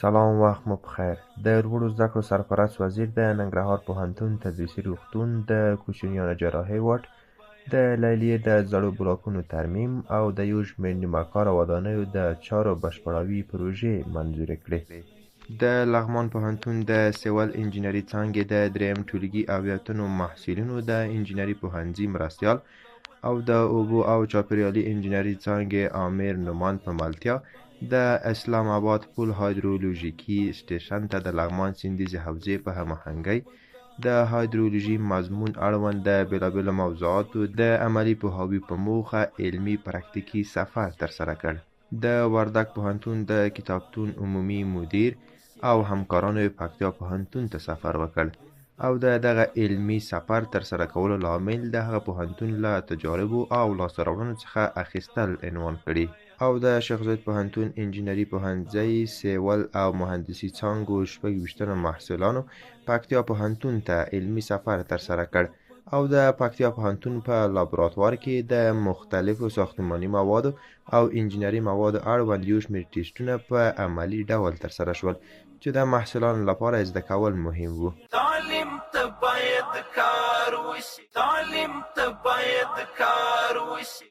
سلام، وخت مو بخیر. د لوړو زده کړو سرپرست وزیر د ننګرهار پوهنتون تدریسي روغتون د کوچنیانو جراحي واټ د لیلیې د زړو بلاکونو ترمیم او د یو شمېر نیمهکاره ودانیو د چارو بشپړوي پروژې منظورې کړې. د لغمان پوهنتون د سیول انجینري څانګې د دریم ټولګي اویاتنو محصلینو د انجینري پوهنځي مرستیال او د اوبو او چاپیریالي انجینري څانګې امیر نومان په ملتیا د اسلام آباد پول هایدرولوژیکي سټیشن ته د لغمان سیندیزې حوزې په هماهنګۍ د هایدرولوژي مضمون اړوند د بېلابېلو موضوعاتو د عملي پوهاوي په موخه علمي پراکتیکي سفر ترسره کړ. د وردګ پوهنتون د کتابتون عمومي مدیر او همکارانو پکتیا پوهنتون ته سفر وکړ او د دغه علمي سفر ترسره کولو لامل د هغه پوهنتون له تجاربو او لاسته راوړنو څخه اخیستل عنوان کړي او د شیخ زاید پوهنتون انجینري پوهنځي سیول او مهندسي څانګو 26 محصلانو پکتیا پوهنتون ته علمي سفر ترسره کړ او د پکتیا پوهنتون په لابراتوار کې د مختلفو ساختماني موادو او انجینري موادو اړوند یو شمېر ټیسټونه په عملي ډول ترسره شول چې د محصلانو لپاره زده کول مهم وو. تعلیم ته باید کار وشي.